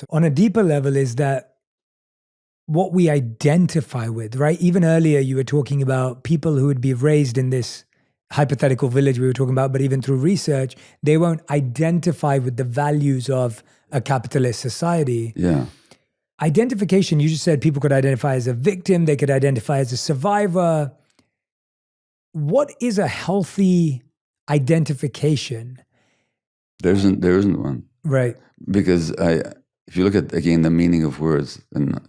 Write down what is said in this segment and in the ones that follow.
On a deeper level is that what we identify with, right? Even earlier, you were talking about people who would be raised in this hypothetical village we were talking about, but even through research, they won't identify with the values of a capitalist society. Yeah. Identification, you just said people could identify as a victim, they could identify as a survivor. What is a healthy identification? There isn't one. Right. Because if you look at, again, the meaning of words, and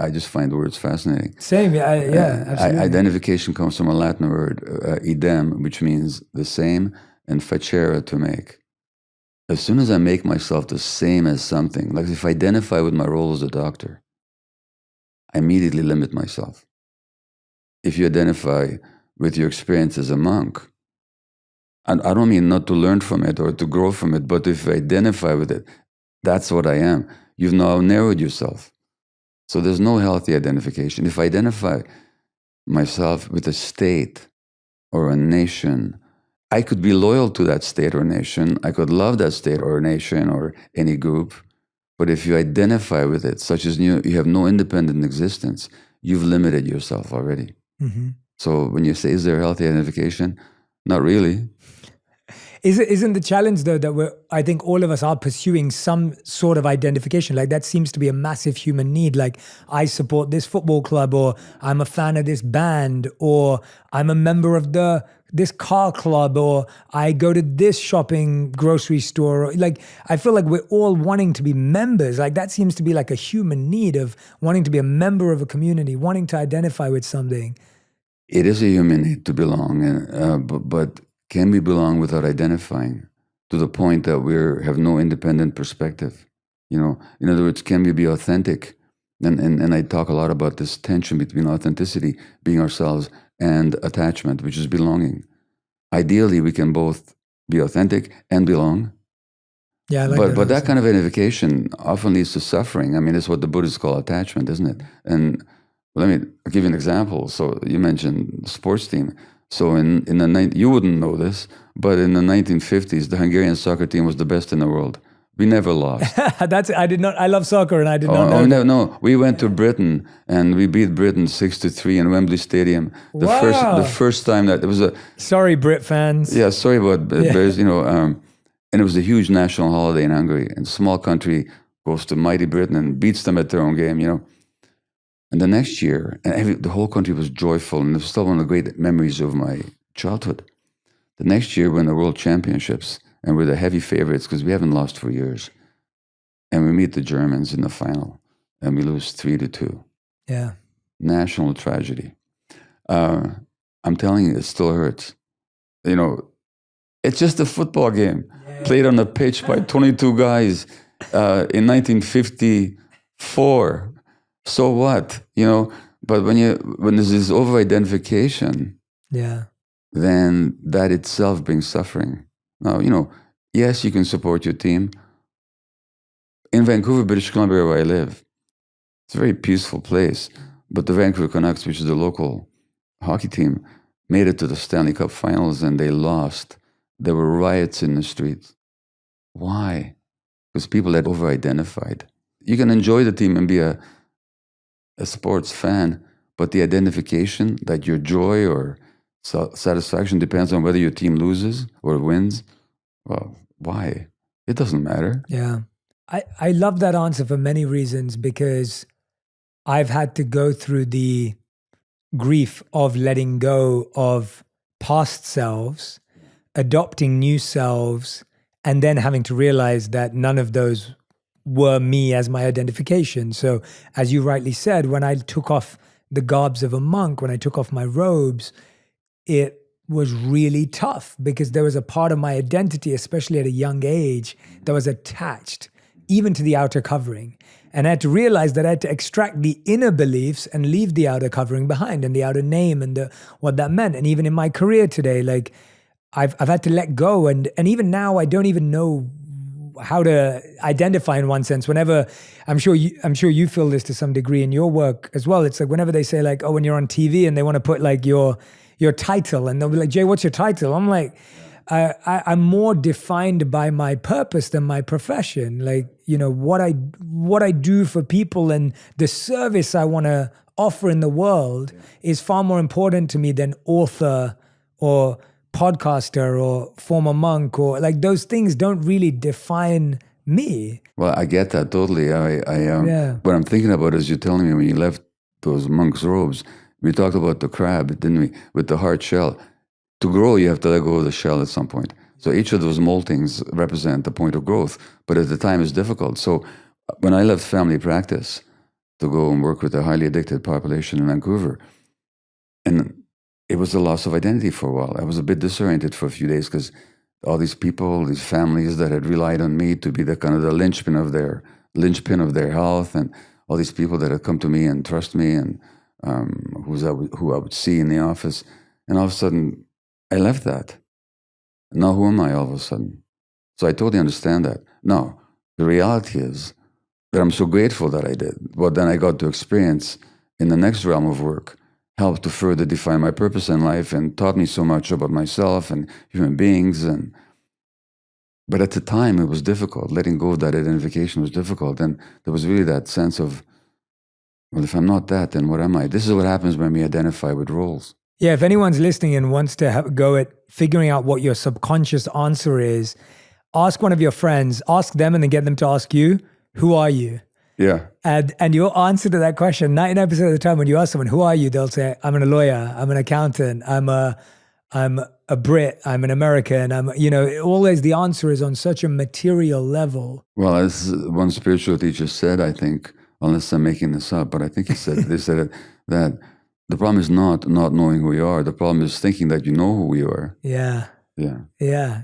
I just find words fascinating. Same, absolutely. Identification comes from a Latin word, idem, which means the same, and facere, to make. As soon as I make myself the same as something, like if I identify with my role as a doctor, I immediately limit myself. If you identify with your experience as a monk, and I don't mean not to learn from it or to grow from it, but if you identify with it, that's what I am. You've now narrowed yourself. So there's no healthy identification. If I identify myself with a state or a nation, I could be loyal to that state or nation. I could love that state or nation or any group. But if you identify with it, such as you have no independent existence, you've limited yourself already. Mm-hmm. So when you say, is there healthy identification? Not really. Isn't the challenge though that I think all of us are pursuing some sort of identification? Like that seems to be a massive human need. Like I support this football club, or I'm a fan of this band, or I'm a member of this car club, or I go to this shopping grocery store. Like I feel like we're all wanting to be members. Like that seems to be like a human need of wanting to be a member of a community, wanting to identify with something. It is a human need to belong, but can we belong without identifying, to the point that we have no independent perspective? You know, in other words, can we be authentic? And I talk a lot about this tension between authenticity, being ourselves, and attachment, which is belonging. Ideally, we can both be authentic and belong. Yeah, I like but that kind of identification often leads to suffering. I mean, it's what the Buddhists call attachment, isn't it? And I'll give you an example. So you mentioned the sports team. So you wouldn't know this, but in the 1950s, the Hungarian soccer team was the best in the world. We never lost. I love soccer, and I did not know. No. We went to Britain and we beat Britain 6-3 in Wembley Stadium. The first time that it was a. Sorry, Brit fans. Yeah, sorry, but there's and it was a huge national holiday in Hungary, and a small country goes to mighty Britain and beats them at their own game. And the next year, the whole country was joyful, and it was still one of the great memories of my childhood. The next year, we're in the World Championships, and we're the heavy favorites because we haven't lost for years. And we meet the Germans in the final, and we lose 3-2. Yeah. National tragedy. I'm telling you, it still hurts. It's just a football game played on a pitch by 22 guys in 1954. So what? But when there's this over-identification, then that itself brings suffering. Now, yes, you can support your team. In Vancouver, British Columbia, where I live, it's a very peaceful place. But the Vancouver Canucks, which is the local hockey team, made it to the Stanley Cup Finals, and they lost. There were riots in the streets. Why? Because people had over-identified. You can enjoy the team and be a sports fan, but the identification that your joy or satisfaction depends on whether your team loses or wins, well, why? It doesn't matter. Yeah. I love that answer for many reasons, because I've had to go through the grief of letting go of past selves, adopting new selves, and then having to realize that none of those were me as my identification. So as you rightly said, when I took off the garbs of a monk, when I took off my robes, it was really tough, because there was a part of my identity, especially at a young age, that was attached even to the outer covering. And I had to realize that I had to extract the inner beliefs and leave the outer covering behind, and the outer name and what that meant. And even in my career today, like I've had to let go. And even now, I don't even know how to identify in one sense. Whenever, I'm sure you feel this to some degree in your work as well. It's like whenever they say like, oh, when you're on TV and they want to put like your title, and they'll be like, Jay, what's your title? I'm like, I'm more defined by my purpose than my profession. Like, you know, what I do for people and the service I want to offer in the world is far more important to me than author or podcaster or former monk, or like those things don't really define me. Well, I get that totally. What I'm thinking about is you telling me when you left those monk's robes, we talked about the crab, didn't we? With the hard shell. To grow, you have to let go of the shell at some point. So each of those moltings represent the point of growth, but at the time it's difficult. So when I left family practice to go and work with a highly addicted population in Vancouver, and it was a loss of identity for a while. I was a bit disoriented for a few days because all these people, these families that had relied on me to be the kind of the linchpin of their health, and all these people that had come to me and trust me, and who I would see in the office, and all of a sudden I left that. Now who am I all of a sudden? So I totally understand that. Now the reality is that I'm so grateful that I did. What then I got to experience in the next realm of work helped to further define my purpose in life and taught me so much about myself and human beings. But at the time, it was difficult. Letting go of that identification was difficult. And there was really that sense of, well, if I'm not that, then what am I? This is what happens when we identify with roles. Yeah, if anyone's listening and wants to have a go at figuring out what your subconscious answer is, ask one of your friends, ask them and then get them to ask you, who are you? Yeah. And your answer to that question, 99% of the time when you ask someone, who are you? They'll say, I'm a lawyer, I'm an accountant, I'm a Brit, I'm an American, always the answer is on such a material level. Well, as one spiritual teacher said, I think, unless I'm making this up, but I think they said it, that the problem is not knowing who you are. The problem is thinking that you know who you are. Yeah. Yeah. Yeah.